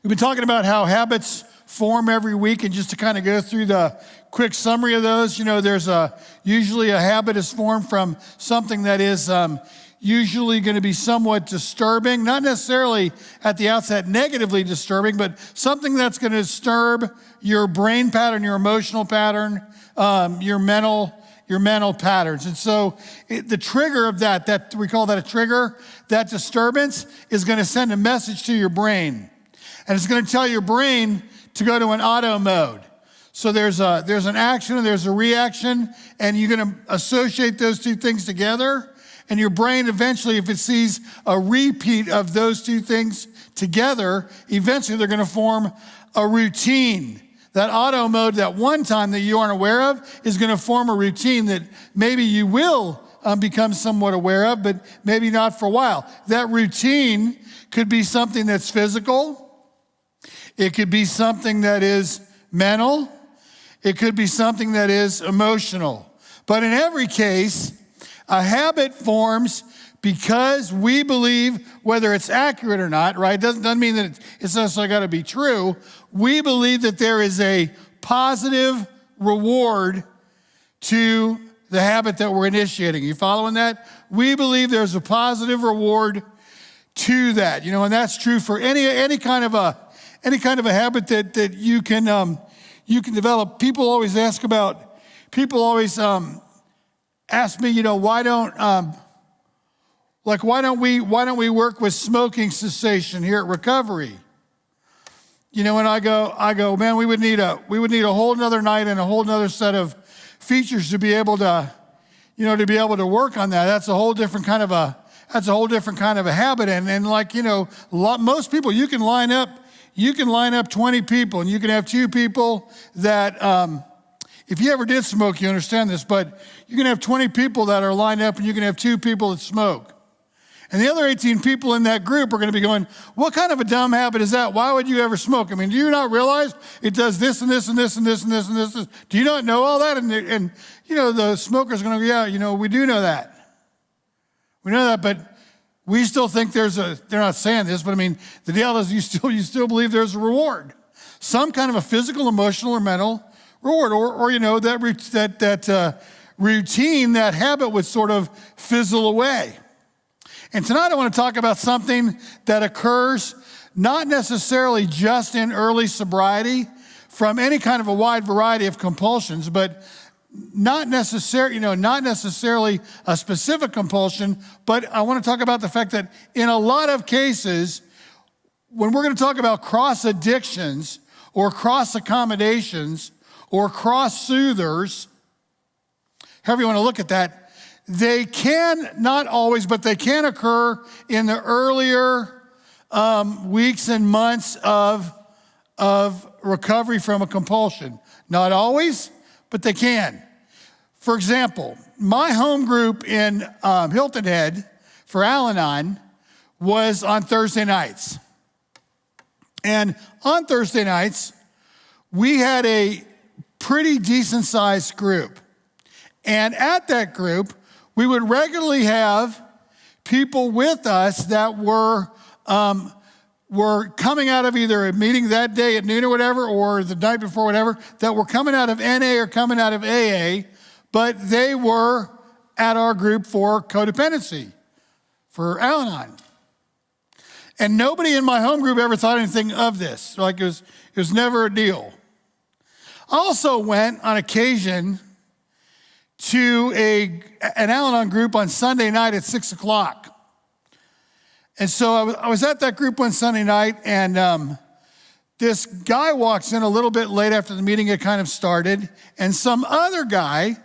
We've been talking about how habits form every week, and just to kind of go through the quick summary of those, there's usually a habit is formed from something that is usually going to be somewhat disturbing, not necessarily at the outset negatively disturbing, but something that's going to disturb your brain pattern, your emotional pattern, your mental patterns. And so the trigger of that we call that a trigger, that disturbance is going to send a message to your brain. And it's going to tell your brain to go to an auto mode. So there's an action and there's a reaction, and you're going to associate those two things together. And your brain eventually, if it sees a repeat of those two things together, eventually they're going to form a routine. That auto mode, that one time that you aren't aware of, is going to form a routine that maybe you will become somewhat aware of, but maybe not for a while. That routine could be something that's physical. It could be something that is mental. It could be something that is emotional. But in every case, a habit forms because we believe, whether it's accurate or not, right? Doesn't mean that it's necessarily got to be true. We believe that there is a positive reward to the habit that we're initiating. You following that? We believe there's a positive reward to that. And that's true for any kind of a habit that you can develop. People always ask me, why don't we work with smoking cessation here at Recovery? And I go, man, we would need a whole nother night and a whole nother set of features to be able to work on that. That's a whole different kind of a habit. And most people, you can line up 20 people, and you can have two people that, if you ever did smoke, you understand this, but you can have 20 people that are lined up, and you can have two people that smoke. And the other 18 people in that group are going to be going, what kind of a dumb habit is that? Why would you ever smoke? I mean, do you not realize it does this and this and this and this and this and this? Do you not know all that? And the smoker's going to go, yeah, we do know that. We know that, but we still think they're not saying this, but I mean, the deal is you still believe there's a reward. Some kind of a physical, emotional, or mental reward, or that routine, that habit would sort of fizzle away. And tonight I want to talk about something that occurs not necessarily just in early sobriety from any kind of a wide variety of compulsions, but not necessarily a specific compulsion, but I want to talk about the fact that in a lot of cases, when we're going to talk about cross addictions or cross accommodations or cross soothers, however you want to look at that, they can, not always, but they can occur in the earlier weeks and months of recovery from a compulsion. Not always, but they can. For example, my home group in Hilton Head for Al-Anon was on Thursday nights. And on Thursday nights, we had a pretty decent-sized group. And at that group, we would regularly have people with us that were coming out of either a meeting that day at noon or whatever, or the night before, whatever, that were coming out of NA or coming out of AA, but they were at our group for codependency, for Al-Anon. And nobody in my home group ever thought anything of this. Like it was never a deal. I also went on occasion to an Al-Anon group on Sunday night at 6:00. And so I was at that group one Sunday night, and this guy walks in a little bit late after the meeting had kind of started, and some other guy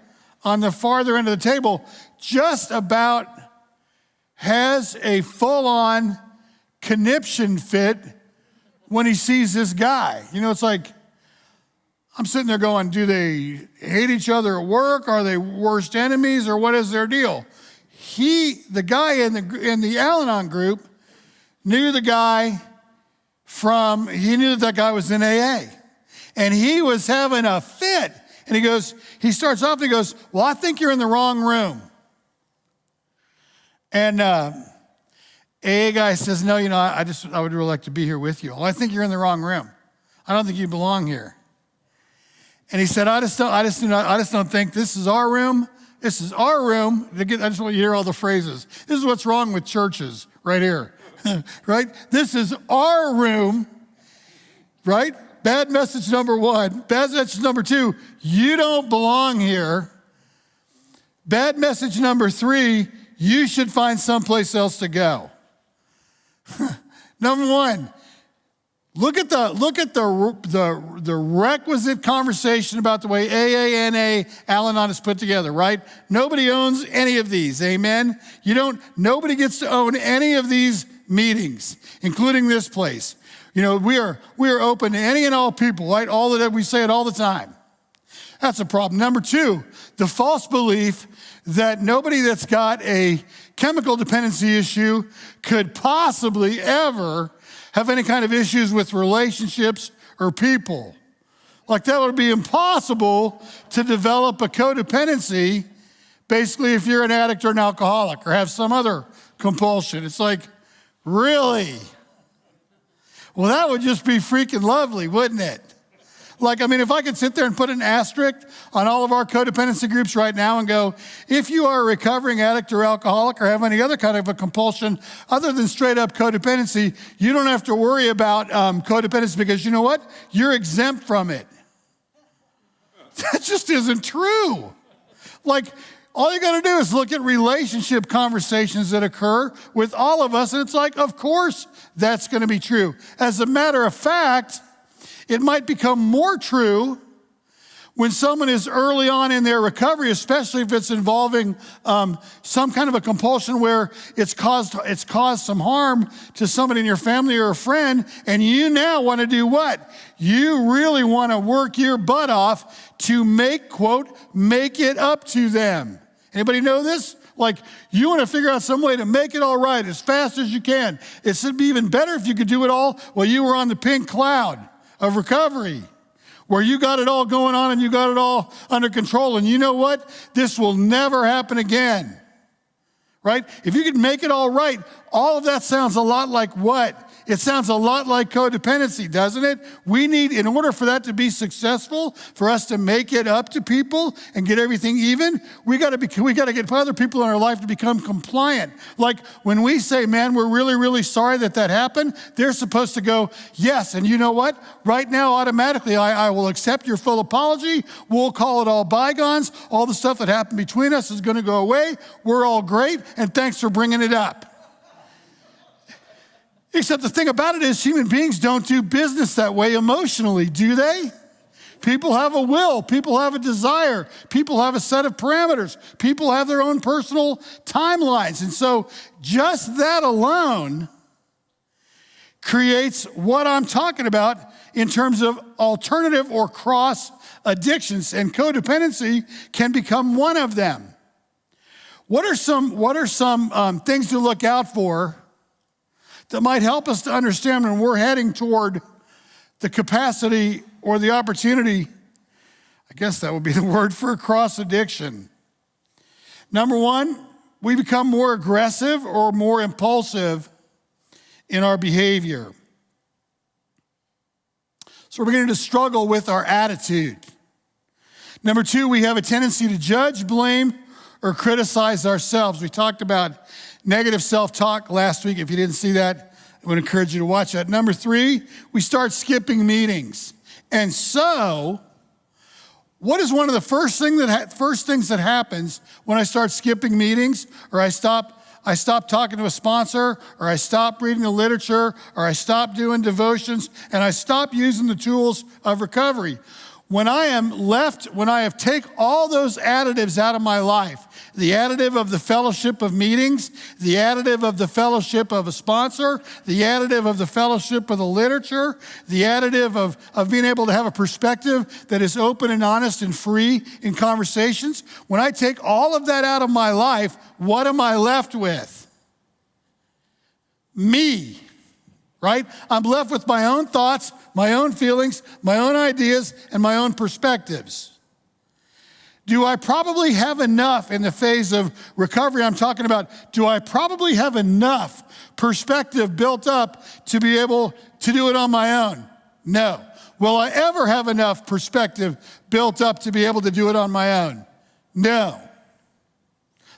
on the farther end of the table just about has a full-on conniption fit when he sees this guy. It's like, I'm sitting there going, do they hate each other at work? Are they worst enemies, or what is their deal? The guy in the Al-Anon group knew the guy he knew that guy was in AA. And he was having a fit. And he starts off and he goes, well, I think you're in the wrong room. And AA guy says, no, I would really like to be here with you. Well, I think you're in the wrong room. I don't think you belong here. And he said, I just don't think this is our room. This is our room. I just want you to hear all the phrases. This is what's wrong with churches right here, right? This is our room, right? Bad message number one. Bad message number two, you don't belong here. Bad message number three, you should find someplace else to go. Number one, look at the requisite conversation about the way AA, NA, Al-Anon is put together, right? Nobody owns any of these, amen? Nobody gets to own any of these meetings, including this place. We are open to any and all people, right? All that we say it all the time. That's a problem. Number two, the false belief that nobody that's got a chemical dependency issue could possibly ever have any kind of issues with relationships or people. Like that would be impossible to develop a codependency, basically if you're an addict or an alcoholic or have some other compulsion. It's like, really? Well, that would just be freaking lovely, wouldn't it? If I could sit there and put an asterisk on all of our codependency groups right now and go, if you are a recovering addict or alcoholic or have any other kind of a compulsion other than straight up codependency, you don't have to worry about codependency because you know what? You're exempt from it. That just isn't true. All you got to do is look at relationship conversations that occur with all of us, and it's like, of course, that's going to be true. As a matter of fact, it might become more true when someone is early on in their recovery, especially if it's involving some kind of a compulsion where it's caused some harm to somebody in your family or a friend, and you now want to do what? You really want to work your butt off to make it up to them. Anybody know this? You want to figure out some way to make it all right as fast as you can. It would be even better if you could do it all while you were on the pink cloud of recovery, where you got it all going on and you got it all under control. And you know what? This will never happen again, right? If you could make it all right, all of that sounds a lot like what? It sounds a lot like codependency, doesn't it? We need, in order for that to be successful, for us to make it up to people and get everything even, we got to get other people in our life to become compliant. When we say, man, we're really, really sorry that happened, they're supposed to go, yes, and you know what? Right now, automatically, I will accept your full apology. We'll call it all bygones. All the stuff that happened between us is going to go away. We're all great, and thanks for bringing it up. Except the thing about it is human beings don't do business that way emotionally, do they? People have a will. People have a desire. People have a set of parameters. People have their own personal timelines. And so just that alone creates what I'm talking about in terms of alternative or cross addictions. And codependency can become one of them. What are some things to look out for that might help us to understand when we're heading toward the capacity or the opportunity? I guess that would be the word for cross addiction. Number one, we become more aggressive or more impulsive in our behavior. So we're beginning to struggle with our attitude. Number two, we have a tendency to judge, blame, or criticize ourselves. We talked about negative self-talk last week. If you didn't see that, I would encourage you to watch that. Number three, we start skipping meetings. And so, what is one of the first things that happens when I start skipping meetings, or I stop talking to a sponsor, or I stop reading the literature, or I stop doing devotions, and I stop using the tools of recovery? When I have taken all those additives out of my life, the additive of the fellowship of meetings, the additive of the fellowship of a sponsor, the additive of the fellowship of the literature, the additive of being able to have a perspective that is open and honest and free in conversations, when I take all of that out of my life, what am I left with? Me. Right? I'm left with my own thoughts, my own feelings, my own ideas, and my own perspectives. Do I probably have enough in the phase of recovery I'm talking about? Do I probably have enough perspective built up to be able to do it on my own? No. Will I ever have enough perspective built up to be able to do it on my own? No.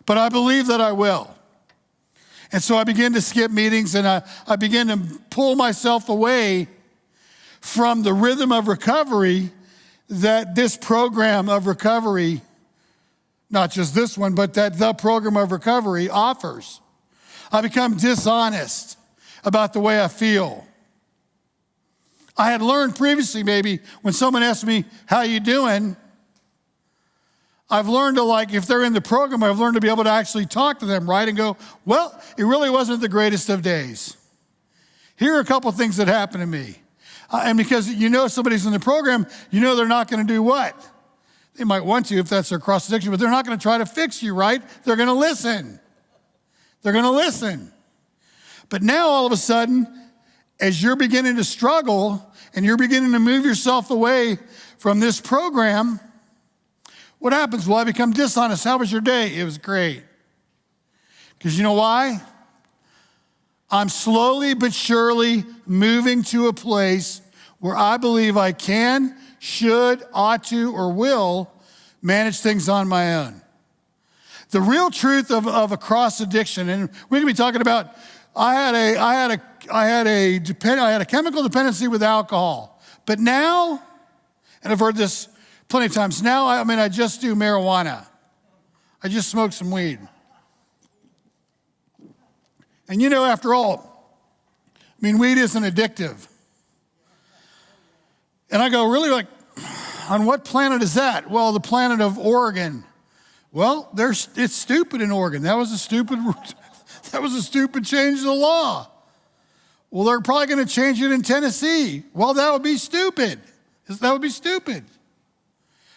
But I believe that I will. And so I begin to skip meetings, and I begin to pull myself away from the rhythm of recovery that this program of recovery, not just this one, but that the program of recovery offers. I become dishonest about the way I feel. I had learned previously, maybe, when someone asked me, how you doing? I've learned to, like, if they're in the program, I've learned to be able to actually talk to them, right? And go, well, it really wasn't the greatest of days. Here are a couple things that happened to me. And because you know somebody's in the program, you know they're not going to do what? They might want to if that's their cross addiction, but they're not going to try to fix you, right? They're going to listen. They're going to listen. But now all of a sudden, as you're beginning to struggle and you're beginning to move yourself away from this program, what happens? Well, I become dishonest. How was your day? It was great. Because you know why? I'm slowly but surely moving to a place where I believe I can, should, ought to, or will manage things on my own. The real truth of a cross addiction, and we're going to be talking about, I had a chemical dependency with alcohol. But now, and I've heard this plenty of times, now I just do marijuana. I just smoke some weed. And you know, after all, weed isn't addictive. And I go, really, like, on what planet is that? Well, the planet of Oregon. Well, it's stupid in Oregon. That was a stupid change of the law. Well, they're probably going to change it in Tennessee. Well, that would be stupid. That would be stupid.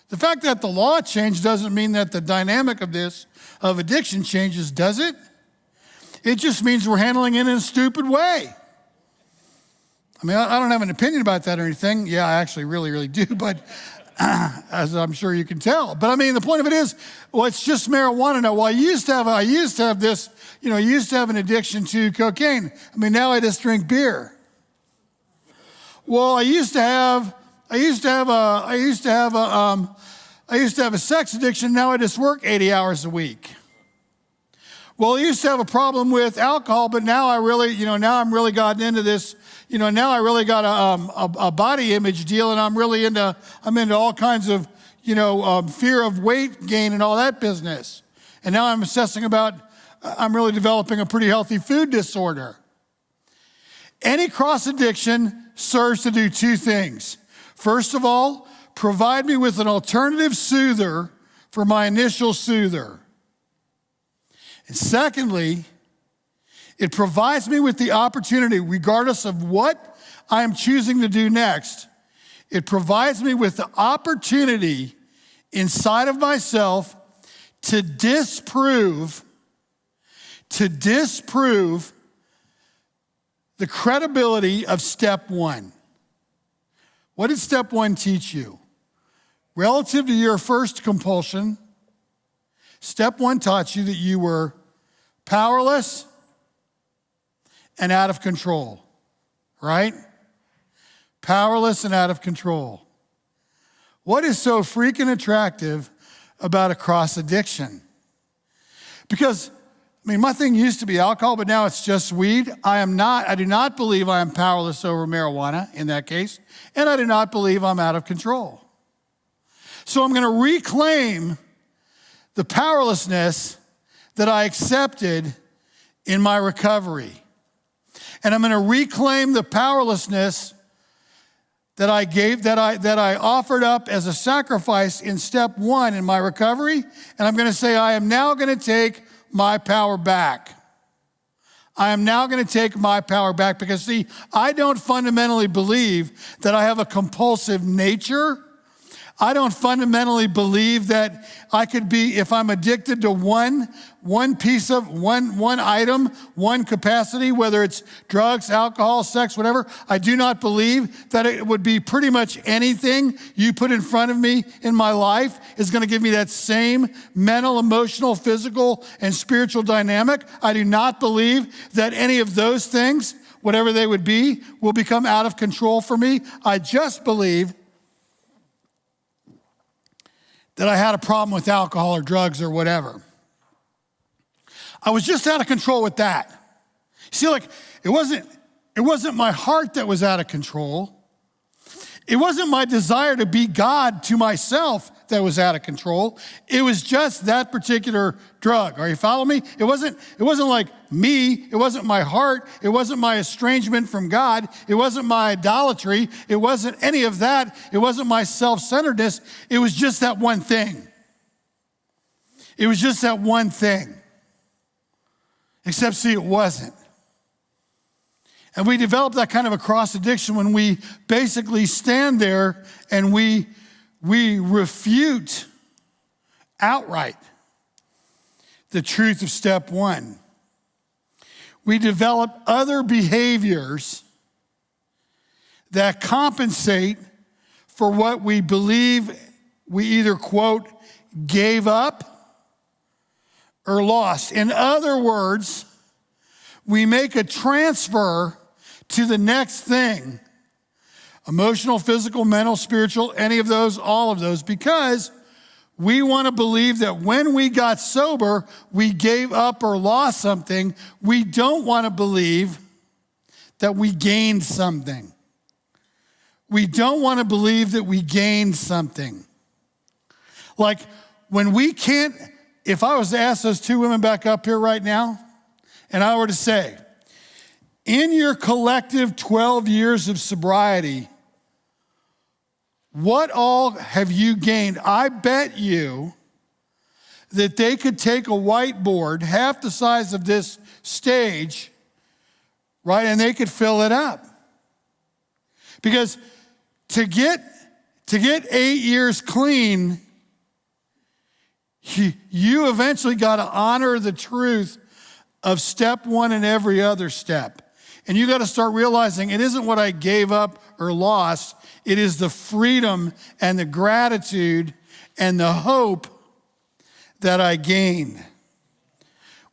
The fact that the law changed doesn't mean that the dynamic of addiction changes, does it? It just means we're handling it in a stupid way. I don't have an opinion about that or anything. Yeah, I actually really, really do, but as I'm sure you can tell. But the point of it is, well, it's just marijuana now. Well, I used to have an addiction to cocaine. Now I just drink beer. Well, I used to have a sex addiction. Now I just work 80 hours a week. Well, I used to have a problem with alcohol, but now I'm really gotten into this. Now I really got a body image deal, and I'm into all kinds of, fear of weight gain and all that business. And now I'm really developing a pretty healthy food disorder. Any cross addiction serves to do two things. First of all, provide me with an alternative soother for my initial soother. And secondly, it provides me with the opportunity, regardless of what I am choosing to do next, it provides me with the opportunity inside of myself to disprove the credibility of step one. What did step one teach you? Relative to your first compulsion, step one taught you that you were powerless and out of control, right? Powerless and out of control. What is so freaking attractive about a cross addiction? Because, my thing used to be alcohol, but now it's just weed. I do not believe I am powerless over marijuana in that case, and I do not believe I'm out of control. So I'm going to reclaim the powerlessness that I accepted in my recovery. And I'm going to reclaim the powerlessness that I offered up as a sacrifice in step one in my recovery. And I'm going to say, I am now going to take my power back. I am now going to take my power back because, see, I don't fundamentally believe that I have a compulsive nature. I don't fundamentally believe that I could be, if I'm addicted to one item, one capacity, whether it's drugs, alcohol, sex, whatever, I do not believe that it would be pretty much anything you put in front of me in my life is going to give me that same mental, emotional, physical, and spiritual dynamic. I do not believe that any of those things, whatever they would be, will become out of control for me. I just believe that I had a problem with alcohol or drugs or whatever. I was just out of control with that. See, like, it wasn't my heart that was out of control. It wasn't my desire to be God to myself that was out of control. It was just that particular drug. Are you following me? It wasn't like me. It wasn't my heart. It wasn't my estrangement from God. It wasn't my idolatry. It wasn't any of that. It wasn't my self-centeredness. It was just that one thing. It was just that one thing. Except, see, it wasn't. And we develop that kind of a cross addiction when we basically stand there and we refute outright the truth of step one. We develop other behaviors that compensate for what we believe we either, quote, gave up or lost. In other words, we make a transfer to the next thing, emotional, physical, mental, spiritual, any of those, all of those, because we want to believe that when we got sober, we gave up or lost something. We don't want to believe that we gained something. We don't want to believe that we gained something. Like when we can't, if I was to ask those two women back up here right now, and I were to say, in your collective 12 years of sobriety, what all have you gained? I bet you that they could take a whiteboard half the size of this stage, right, and they could fill it up. Because to get 8 years clean, you eventually got to honor the truth of step one and every other step. And you got to start realizing it isn't what I gave up or lost. It is the freedom and the gratitude and the hope that I gain.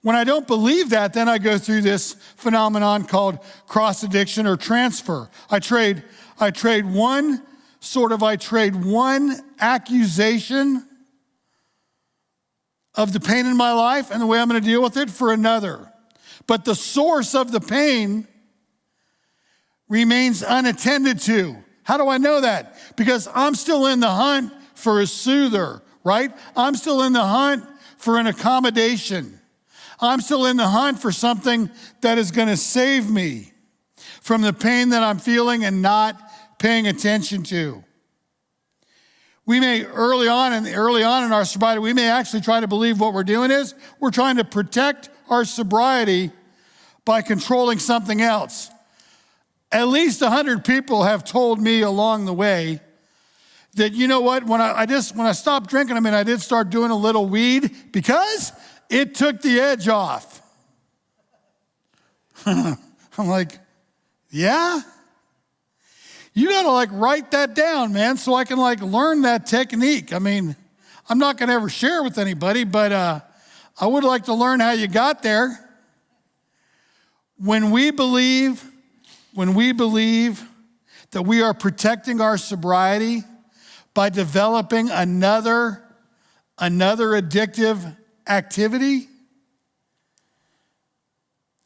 When I don't believe that, then I go through this phenomenon called cross addiction or transfer. I trade one accusation of the pain in my life and the way I'm going to deal with it for another. But the source of the pain remains unattended to. How do I know that? Because I'm still in the hunt for a soother, right? I'm still in the hunt for an accommodation. I'm still in the hunt for something that is going to save me from the pain that I'm feeling and not paying attention to. We may, early on in our sobriety, we may actually try to believe what we're doing is we're trying to protect our sobriety by controlling something else. At least 100 people have told me along the way that, you know what, when I stopped drinking, I did start doing a little weed because it took the edge off. I'm like, yeah? You gotta write that down, man, so I can learn that technique. I'm not gonna ever share it with anybody, but I would like to learn how you got there. When we believe that we are protecting our sobriety by developing another addictive activity,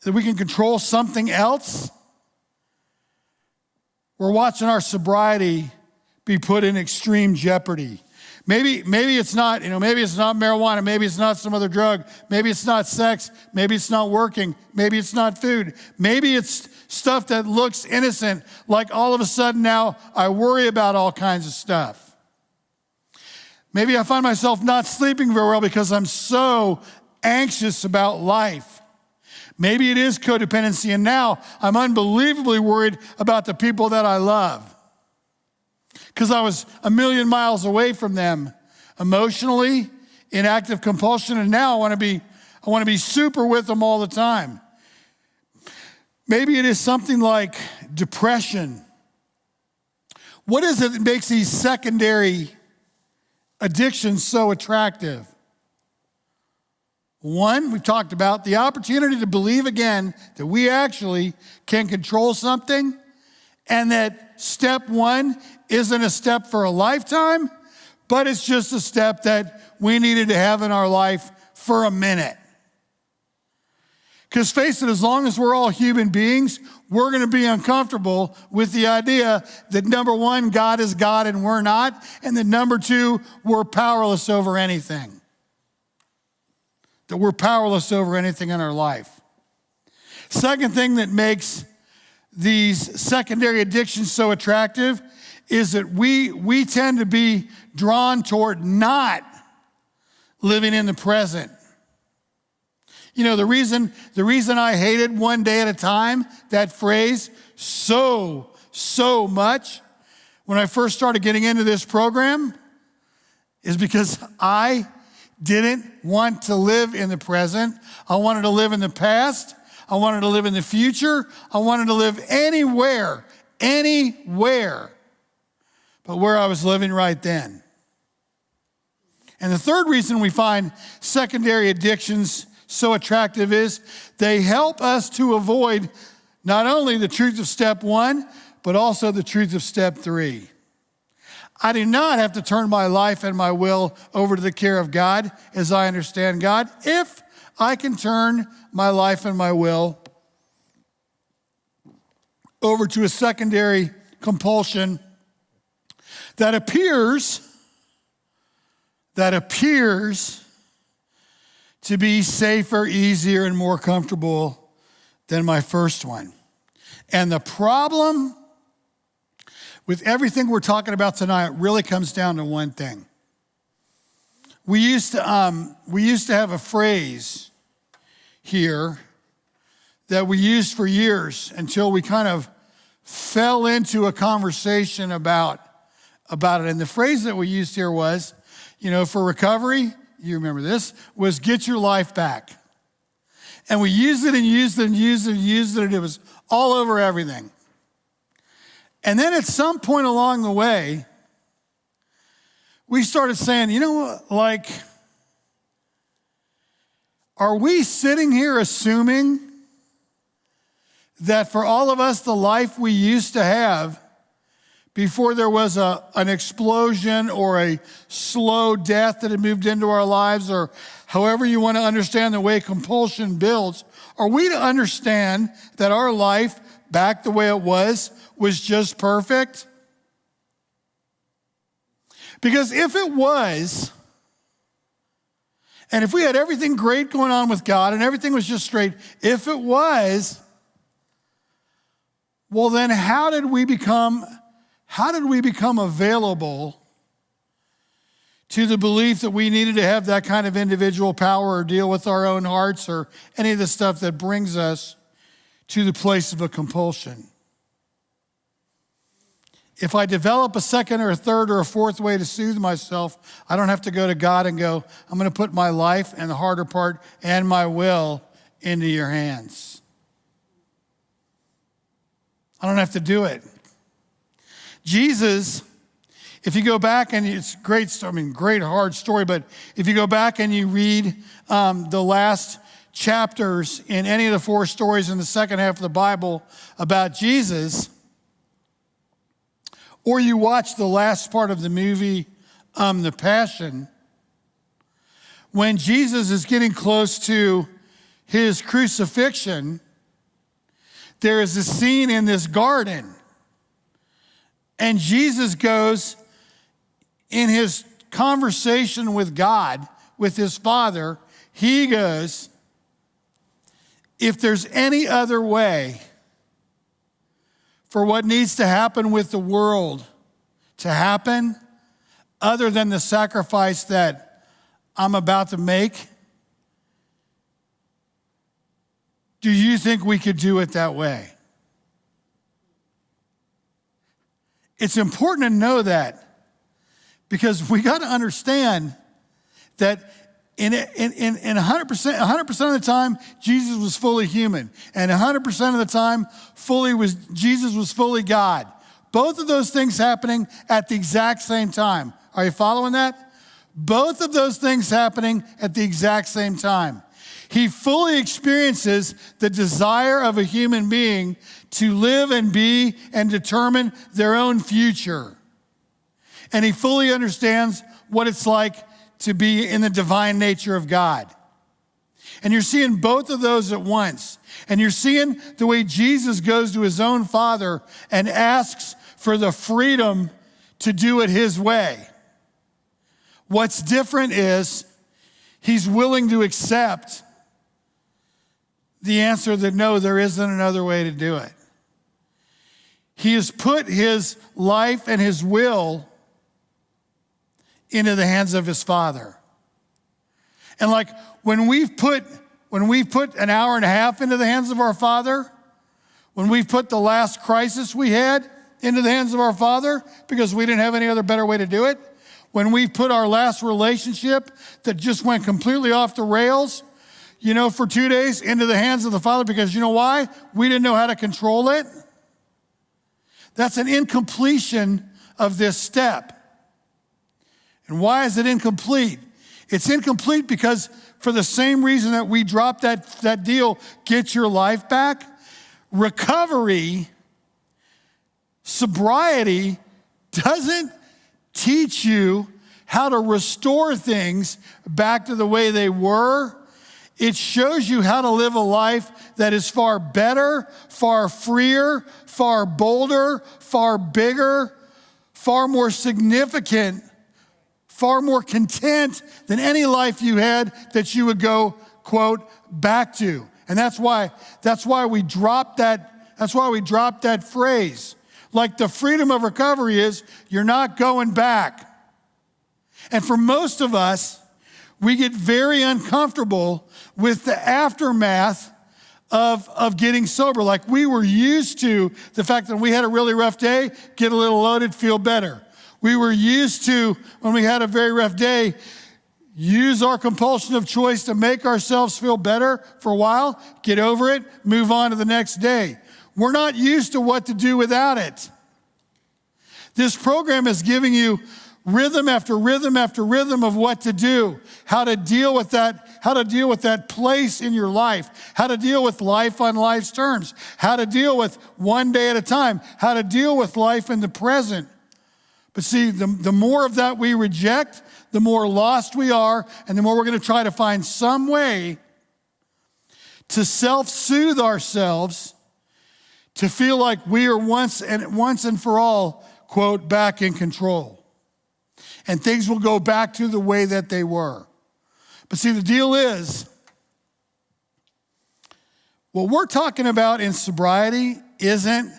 that we can control something else, we're watching our sobriety be put in extreme jeopardy. Maybe it's not, maybe it's not marijuana, maybe it's not some other drug, maybe it's not sex, maybe it's not working, maybe it's not food, maybe it's stuff that looks innocent, like all of a sudden now I worry about all kinds of stuff. Maybe I find myself not sleeping very well because I'm so anxious about life. Maybe it is codependency, and now I'm unbelievably worried about the people that I love. because I was a million miles away from them emotionally, in active compulsion, and now I want to be super with them all the time. Maybe it is something like depression. What is it that makes these secondary addictions so attractive? One, we've talked about the opportunity to believe again that we actually can control something, and that step one isn't a step for a lifetime, but it's just a step that we needed to have in our life for a minute. Because face it, as long as we're all human beings, we're going to be uncomfortable with the idea that number one, God is God and we're not, and that number two, we're powerless over anything. That we're powerless over anything in our life. Second thing that makes these secondary addictions so attractive is that we tend to be drawn toward not living in the present. You know, the reason I hated one day at a time, that phrase, so much, when I first started getting into this program, is because I didn't want to live in the present. I wanted to live in the past. I wanted to live in the future. I wanted to live anywhere, but where I was living right then. And the third reason we find secondary addictions so attractive is they help us to avoid not only the truth of step one, but also the truth of step three. I do not have to turn my life and my will over to the care of God as I understand God, if I can turn my life and my will over to a secondary compulsion that appears to be safer, easier, and more comfortable than my first one. And the problem with everything we're talking about tonight really comes down to one thing. We used to have a phrase here that we used for years until we kind of fell into a conversation about it. And the phrase that we used here was, for recovery, you remember this, was get your life back. And we used it and used it and used it and used it, and it was all over everything. And then at some point along the way, we started saying, are we sitting here assuming that for all of us, the life we used to have before there was an explosion or a slow death that had moved into our lives, or however you want to understand the way compulsion builds, are we to understand that our life back the way it was just perfect? Because if it was, and if we had everything great going on with God and everything was just straight, if it was, well then how did we become available to the belief that we needed to have that kind of individual power or deal with our own hearts or any of the stuff that brings us to the place of a compulsion? If I develop a second or a third or a fourth way to soothe myself, I don't have to go to God and go, I'm going to put my life and the harder part and my will into your hands. I don't have to do it. Jesus, if you go back, and it's great hard story, but if you go back and you read the last chapters in any of the four stories in the second half of the Bible about Jesus, or you watch the last part of the movie, The Passion, when Jesus is getting close to his crucifixion, there is a scene in this garden. And Jesus goes in his conversation with God, with his Father, he goes, if there's any other way for what needs to happen with the world to happen other than the sacrifice that I'm about to make, do you think we could do it that way? it's important to know that, because we got to understand that in 100% of the time, Jesus was fully human. And 100% of the time, Jesus was fully God. Both of those things happening at the exact same time. Are you following that? Both of those things happening at the exact same time. He fully experiences the desire of a human being to live and be and determine their own future. And he fully understands what it's like to be in the divine nature of God. And you're seeing both of those at once. And you're seeing the way Jesus goes to his own Father and asks for the freedom to do it his way. What's different is he's willing to accept the answer that no, there isn't another way to do it. He has put his life and his will into the hands of his Father. And like when we've put an hour and a half into the hands of our Father, when we've put the last crisis we had into the hands of our Father because we didn't have any other better way to do it, when we put our last relationship that just went completely off the rails, for 2 days into the hands of the Father, because you know why? We didn't know how to control it. That's an incompletion of this step. And why is it incomplete? It's incomplete because for the same reason that we dropped that deal, get your life back, recovery, sobriety doesn't teach you how to restore things back to the way they were. It shows you how to live a life that is far better, far freer, far bolder, far bigger, far more significant, far more content than any life you had that you would go, quote, back to. And that's why we dropped that phrase. Like the freedom of recovery is you're not going back. And for most of us, we get very uncomfortable with the aftermath of getting sober. Like we were used to the fact that when we had a really rough day, get a little loaded, feel better. We were used to, when we had a very rough day, use our compulsion of choice to make ourselves feel better for a while, get over it, move on to the next day. We're not used to what to do without it. This program is giving you rhythm after rhythm after rhythm of what to do, how to deal with that place in your life, how to deal with life on life's terms, how to deal with one day at a time, how to deal with life in the present. But see, the more of that we reject, the more lost we are, and the more we're going to try to find some way to self-soothe ourselves to feel like we are once and for all, quote, back in control. And things will go back to the way that they were. But see, the deal is, what we're talking about in sobriety isn't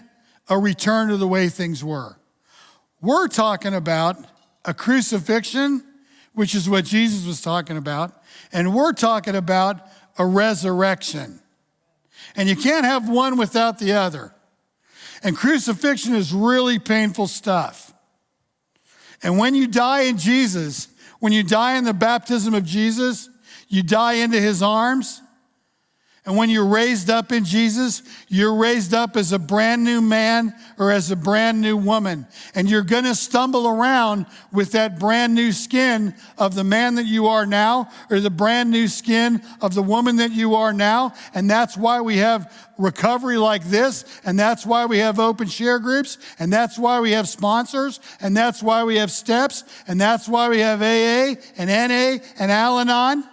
a return to the way things were. We're talking about a crucifixion, which is what Jesus was talking about, and we're talking about a resurrection. And you can't have one without the other. And crucifixion is really painful stuff. And when you die in Jesus, when you die in the baptism of Jesus, you die into his arms. And when you're raised up in Jesus, you're raised up as a brand new man or as a brand new woman. And you're going to stumble around with that brand new skin of the man that you are now or the brand new skin of the woman that you are now. And that's why we have recovery like this. And that's why we have open share groups. And that's why we have sponsors. And that's why we have steps. And that's why we have AA and NA and Al-Anon.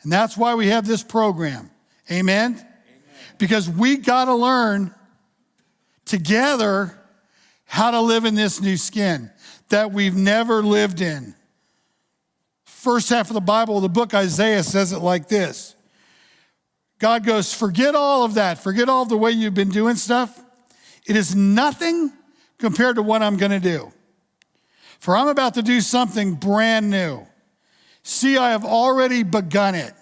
And that's why we have this program. Amen? Amen? Because we got to learn together how to live in this new skin that we've never lived in. First half of the Bible, the book Isaiah says it like this. God goes, forget all of that. Forget all the way you've been doing stuff. It is nothing compared to what I'm going to do. For I'm about to do something brand new. See, I have already begun it.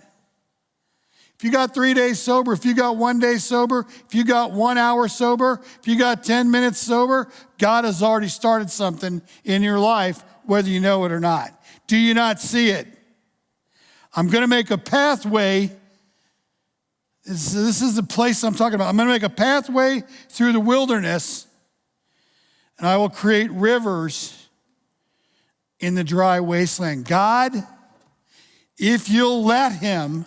If you got 3 days sober, if you got 1 day sober, if you got 1 hour sober, if you got 10 minutes sober, God has already started something in your life, whether you know it or not. Do you not see it? I'm going to make a pathway. This is the place I'm talking about. I'm going to make a pathway through the wilderness, and I will create rivers in the dry wasteland. God, if you'll let him,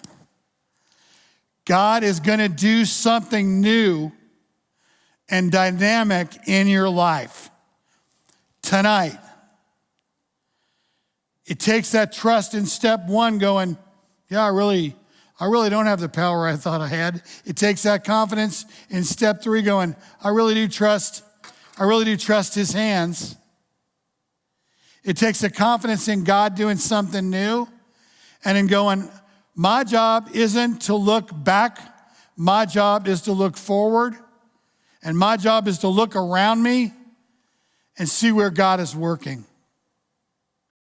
God is going to do something new and dynamic in your life tonight. It takes that trust in step one going, yeah, I really don't have the power I thought I had. It takes that confidence in step three going, I really do trust his hands. It takes the confidence in God doing something new and in going, my job isn't to look back. My job is to look forward. And my job is to look around me and see where God is working.